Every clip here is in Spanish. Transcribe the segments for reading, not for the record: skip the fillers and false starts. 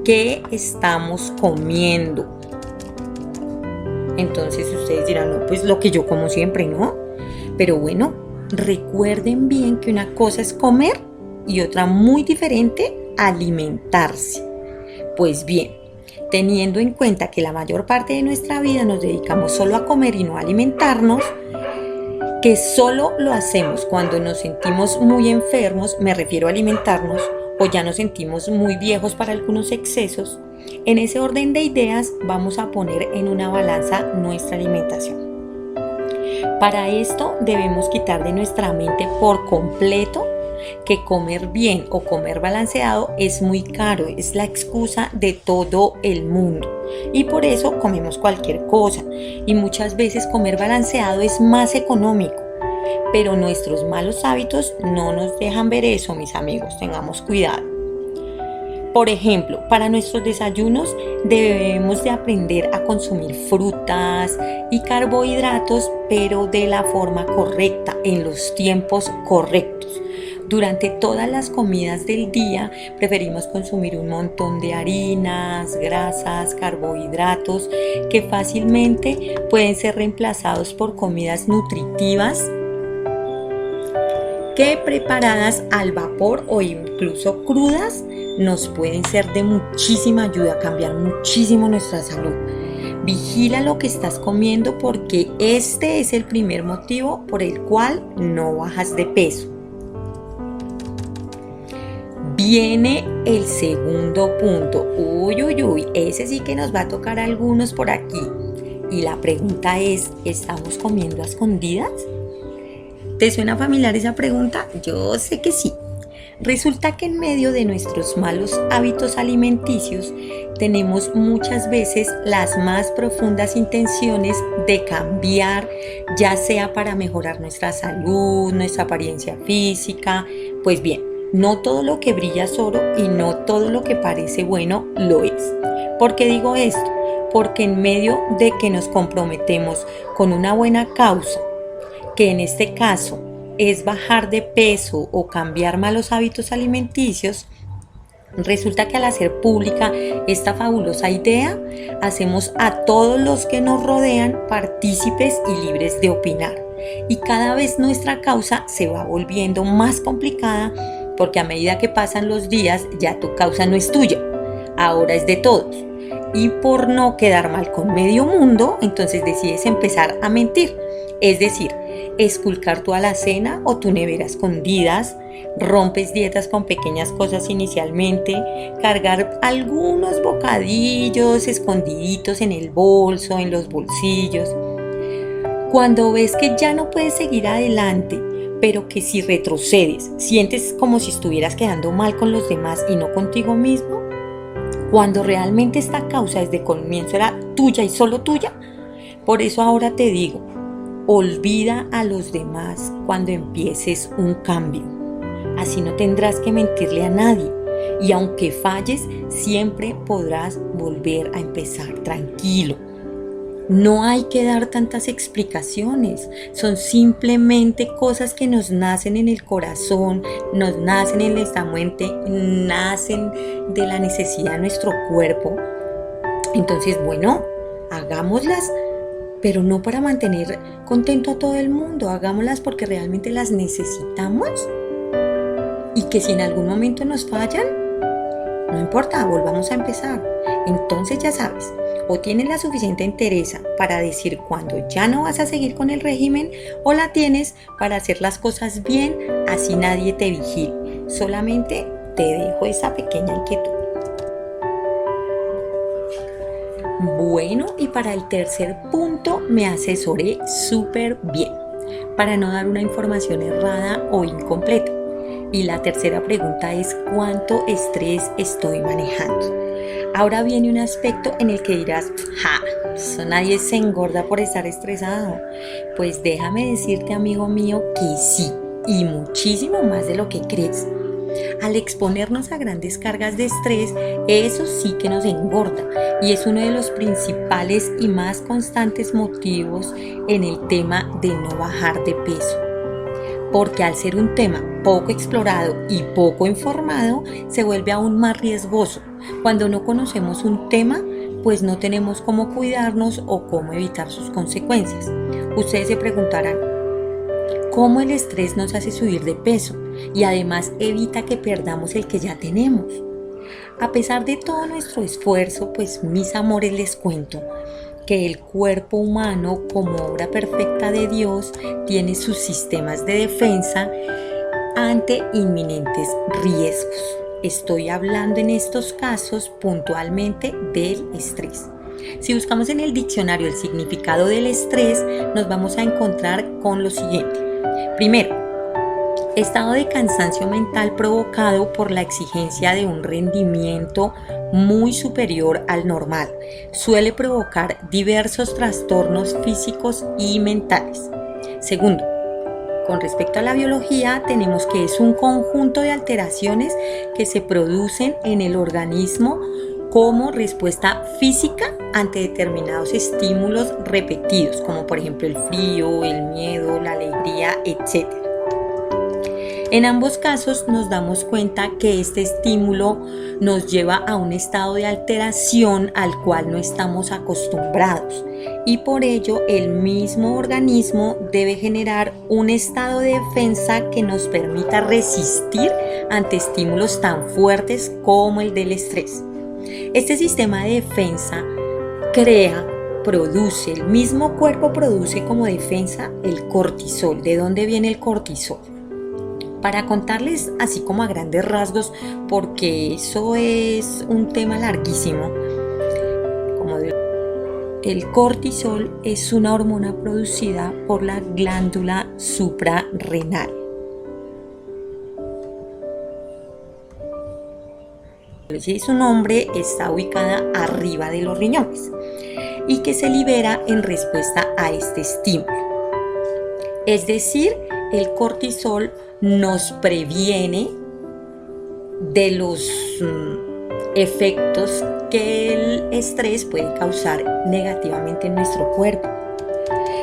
qué estamos comiendo. Entonces ustedes dirán, no, pues lo que yo como siempre, ¿no? Pero bueno, recuerden bien que una cosa es comer y otra muy diferente, alimentarse. Pues bien, teniendo en cuenta que la mayor parte de nuestra vida nos dedicamos solo a comer y no a alimentarnos, que solo lo hacemos cuando nos sentimos muy enfermos, me refiero a alimentarnos, o ya nos sentimos muy viejos para algunos excesos, en ese orden de ideas vamos a poner en una balanza nuestra alimentación. Para esto debemos quitar de nuestra mente por completo que comer bien o comer balanceado es muy caro, es la excusa de todo el mundo y por eso comemos cualquier cosa y muchas veces comer balanceado es más económico, pero nuestros malos hábitos no nos dejan ver eso, mis amigos, tengamos cuidado. Por ejemplo, para nuestros desayunos debemos de aprender a consumir frutas y carbohidratos, pero de la forma correcta, en los tiempos correctos. Durante todas las comidas del día preferimos consumir un montón de harinas, grasas, carbohidratos que fácilmente pueden ser reemplazados por comidas nutritivas que preparadas al vapor o incluso crudas nos pueden ser de muchísima ayuda, cambiar muchísimo nuestra salud. Vigila lo que estás comiendo porque este es el primer motivo por el cual no bajas de peso. Viene el segundo punto. Ese sí que nos va a tocar a algunos por aquí. Y la pregunta es, ¿estamos comiendo a escondidas? ¿Te suena familiar esa pregunta? Yo sé que sí. Resulta que en medio de nuestros malos hábitos alimenticios tenemos muchas veces las más profundas intenciones de cambiar, ya sea para mejorar nuestra salud, nuestra apariencia física. Pues bien, no todo lo que brilla es oro y no todo lo que parece bueno lo es. ¿Por qué digo esto? Porque en medio de que nos comprometemos con una buena causa, que en este caso es bajar de peso o cambiar malos hábitos alimenticios, resulta que al hacer pública esta fabulosa idea, hacemos a todos los que nos rodean partícipes y libres de opinar. Y cada vez nuestra causa se va volviendo más complicada porque a medida que pasan los días ya tu causa no es tuya, ahora es de todos. Y por no quedar mal con medio mundo, entonces decides empezar a mentir. Es decir, esculcar tu alacena o tu nevera escondidas, rompes dietas con pequeñas cosas inicialmente, cargar algunos bocadillos escondiditos en el bolso, en los bolsillos. Cuando ves que ya no puedes seguir adelante, pero que si retrocedes, sientes como si estuvieras quedando mal con los demás y no contigo mismo, cuando realmente esta causa desde comienzo era tuya y solo tuya. Por eso ahora te digo, olvida a los demás cuando empieces un cambio. Así no tendrás que mentirle a nadie y aunque falles, siempre podrás volver a empezar tranquilo. No hay que dar tantas explicaciones, son simplemente cosas que nos nacen en el corazón, nos nacen en nuestra mente, nacen de la necesidad de nuestro cuerpo. Entonces, bueno, hagámoslas, pero no para mantener contento a todo el mundo, hagámoslas porque realmente las necesitamos y que si en algún momento nos fallan, no importa, volvamos a empezar. Entonces ya sabes, o tienes la suficiente entereza para decir cuando ya no vas a seguir con el régimen o la tienes para hacer las cosas bien, así nadie te vigile. Solamente te dejo esa pequeña inquietud. Bueno, y para el tercer punto me asesoré súper bien para no dar una información errada o incompleta. Y la tercera pregunta es ¿cuánto estrés estoy manejando? Ahora viene un aspecto en el que dirás, eso nadie se engorda por estar estresado. Pues déjame decirte, amigo mío, que sí, y muchísimo más de lo que crees. Al exponernos a grandes cargas de estrés, eso sí que nos engorda y es uno de los principales y más constantes motivos en el tema de no bajar de peso. porque al ser un tema poco explorado y poco informado, se vuelve aún más riesgoso. Cuando no conocemos un tema, pues no tenemos cómo cuidarnos o cómo evitar sus consecuencias. Ustedes se preguntarán, ¿cómo el estrés nos hace subir de peso y además evita que perdamos el que ya tenemos? A pesar de todo nuestro esfuerzo, pues mis amores, les cuento que el cuerpo humano, como obra perfecta de Dios, tiene sus sistemas de defensa ante inminentes riesgos. Estoy hablando en estos casos puntualmente del estrés. Si buscamos en el diccionario el significado del estrés, nos vamos a encontrar con lo siguiente. Primero, estado de cansancio mental provocado por la exigencia de un rendimiento muy superior al normal. Suele provocar diversos trastornos físicos y mentales. Segundo, con respecto a la biología, tenemos que es un conjunto de alteraciones que se producen en el organismo como respuesta física ante determinados estímulos repetidos, como por ejemplo el frío, el miedo, la alegría, etc. En ambos casos nos damos cuenta que este estímulo nos lleva a un estado de alteración al cual no estamos acostumbrados y por ello el mismo organismo debe generar un estado de defensa que nos permita resistir ante estímulos tan fuertes como el del estrés. Este sistema de defensa produce, el mismo cuerpo produce como defensa el cortisol. ¿De dónde viene el cortisol? Para contarles así como a grandes rasgos, porque eso es un tema larguísimo, el cortisol es una hormona producida por la glándula suprarrenal. Y su nombre está ubicada arriba de los riñones y que se libera en respuesta a este estímulo. Es decir, el cortisol nos previene de los efectos que el estrés puede causar negativamente en nuestro cuerpo.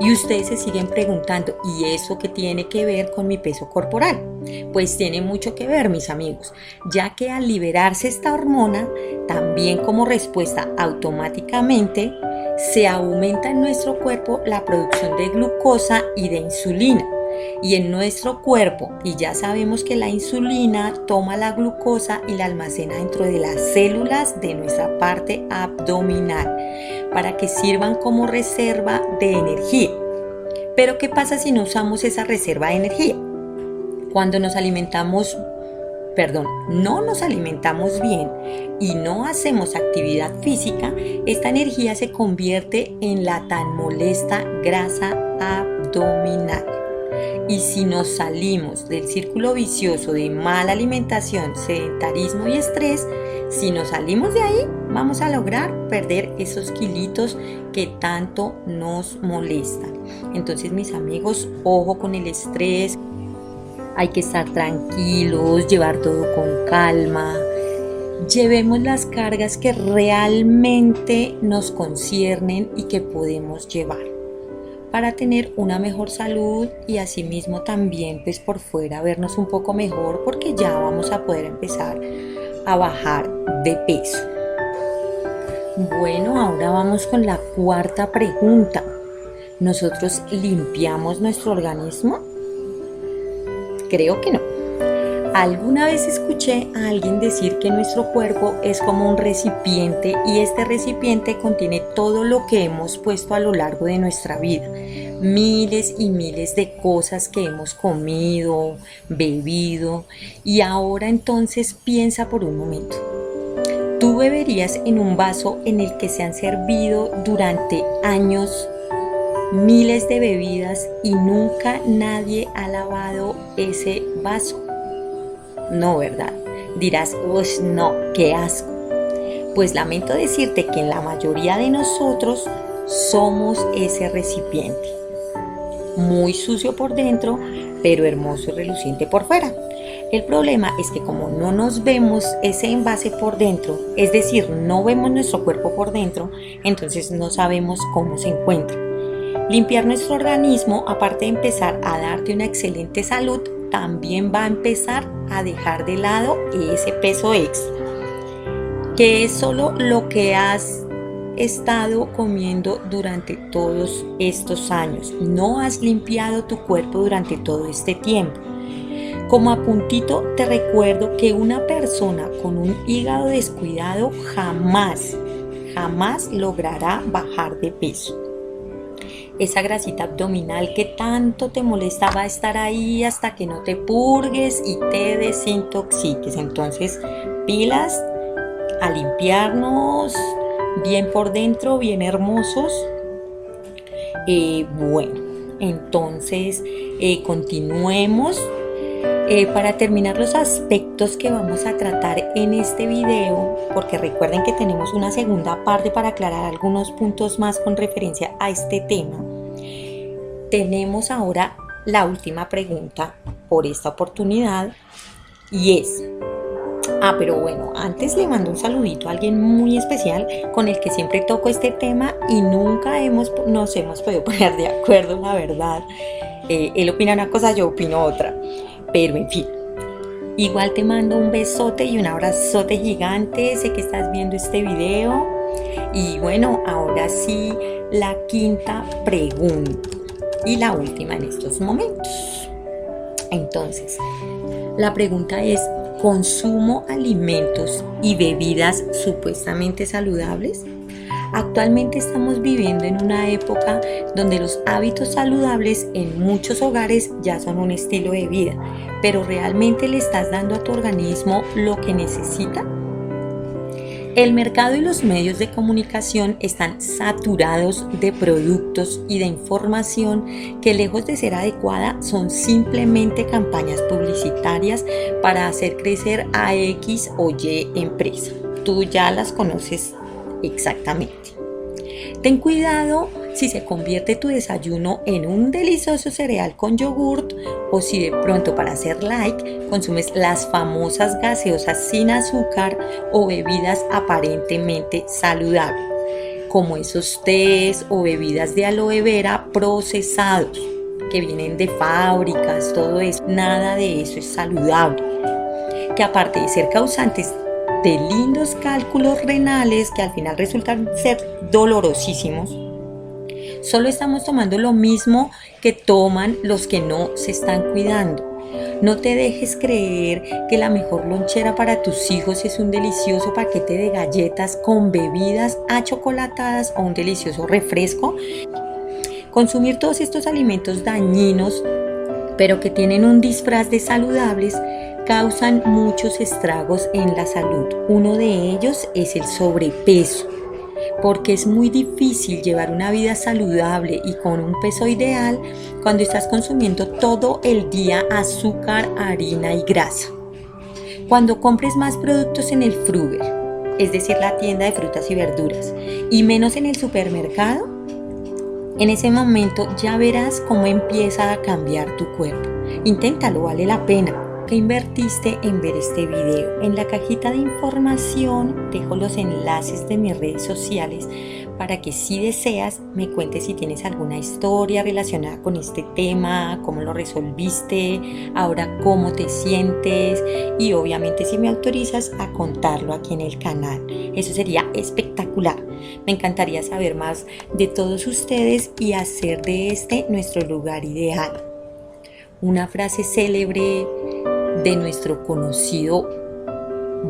Y ustedes se siguen preguntando, ¿y eso qué tiene que ver con mi peso corporal? Pues tiene mucho que ver, mis amigos, ya que al liberarse esta hormona, también como respuesta automáticamente, se aumenta en nuestro cuerpo la producción de glucosa y de insulina. Y en nuestro cuerpo, y ya sabemos que la insulina toma la glucosa y la almacena dentro de las células de nuestra parte abdominal para que sirvan como reserva de energía. Pero ¿qué pasa si no usamos esa reserva de energía? Cuando no nos alimentamos bien y no hacemos actividad física, esta energía se convierte en la tan molesta grasa abdominal. Y si nos salimos del círculo vicioso de mala alimentación, sedentarismo y estrés, si nos salimos de ahí, vamos a lograr perder esos kilitos que tanto nos molestan. Entonces, mis amigos, ojo con el estrés. Hay que estar tranquilos, llevar todo con calma. Llevemos las cargas que realmente nos conciernen y que podemos llevar para tener una mejor salud y asimismo también pues por fuera vernos un poco mejor, porque ya vamos a poder empezar a bajar de peso. Bueno, ahora vamos con la cuarta pregunta. ¿Nosotros limpiamos nuestro organismo? Creo que no. Alguna vez escuché a alguien decir que nuestro cuerpo es como un recipiente y este recipiente contiene todo lo que hemos puesto a lo largo de nuestra vida. Miles y miles de cosas que hemos comido, bebido, y ahora entonces piensa por un momento. ¿Tú beberías en un vaso en el que se han servido durante años miles de bebidas y nunca nadie ha lavado ese vaso? No, ¿verdad? Dirás, uy, no, qué asco. Pues lamento decirte que en la mayoría de nosotros somos ese recipiente. Muy sucio por dentro, pero hermoso y reluciente por fuera. El problema es que como no nos vemos ese envase por dentro, es decir, no vemos nuestro cuerpo por dentro, entonces no sabemos cómo se encuentra. Limpiar nuestro organismo, aparte de empezar a darte una excelente salud, también va a empezar a dejar de lado ese peso extra, que es solo lo que has estado comiendo durante todos estos años. No has limpiado tu cuerpo durante todo este tiempo. Como apuntito te recuerdo que una persona con un hígado descuidado jamás logrará bajar de peso. Esa grasita abdominal que tanto te molesta va a estar ahí hasta que no te purgues y te desintoxiques. Entonces, pilas a limpiarnos bien por dentro, bien hermosos. Bueno, entonces continuemos. Para terminar los aspectos que vamos a tratar en este video, porque recuerden que tenemos una segunda parte para aclarar algunos puntos más con referencia a este tema, tenemos ahora la última pregunta por esta oportunidad y es, pero bueno, antes le mando un saludito a alguien muy especial con el que siempre toco este tema y nunca nos hemos podido poner de acuerdo, la verdad. Él opina una cosa, yo opino otra. Pero en fin, igual te mando un besote y un abrazote gigante. Sé que estás viendo este video. Y bueno, ahora sí, la quinta pregunta y la última en estos momentos. Entonces, la pregunta es, ¿consumo alimentos y bebidas supuestamente saludables? Actualmente estamos viviendo en una época donde los hábitos saludables en muchos hogares ya son un estilo de vida, pero ¿realmente le estás dando a tu organismo lo que necesita? El mercado y los medios de comunicación están saturados de productos y de información que, lejos de ser adecuada, son simplemente campañas publicitarias para hacer crecer a X o Y empresa. Tú ya las conoces exactamente. Ten cuidado si se convierte tu desayuno en un delicioso cereal con yogurt o si de pronto, para hacer like, consumes las famosas gaseosas sin azúcar o bebidas aparentemente saludables, como esos tés o bebidas de aloe vera procesados que vienen de fábricas, todo eso. Nada de eso es saludable, que aparte de ser causantes de lindos cálculos renales que al final resultan ser dolorosísimos, solo estamos tomando lo mismo que toman los que no se están cuidando. No te dejes creer que la mejor lonchera para tus hijos es un delicioso paquete de galletas con bebidas achocolatadas o un delicioso refresco. Consumir todos estos alimentos dañinos, pero que tienen un disfraz de saludables, causan muchos estragos en la salud. Uno de ellos es el sobrepeso, porque es muy difícil llevar una vida saludable y con un peso ideal cuando estás consumiendo todo el día azúcar, harina y grasa. Cuando compres más productos en el Fruver, es decir, la tienda de frutas y verduras, y menos en el supermercado, en ese momento ya verás cómo empieza a cambiar tu cuerpo. Inténtalo, vale la pena. ¿Qué invertiste en ver este video? En la cajita de información dejo los enlaces de mis redes sociales para que, si deseas, me cuentes si tienes alguna historia relacionada con este tema, cómo lo resolviste, ahora cómo te sientes y obviamente si me autorizas a contarlo aquí en el canal. Eso sería espectacular. Me encantaría saber más de todos ustedes y hacer de este nuestro lugar ideal. Una frase célebre de nuestro conocido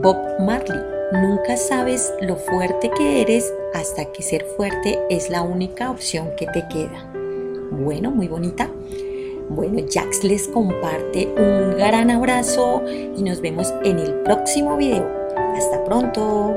Bob Marley: nunca sabes lo fuerte que eres hasta que ser fuerte es la única opción que te queda. Bueno, muy bonita. Bueno, Jax les comparte un gran abrazo y nos vemos en el próximo video. Hasta pronto.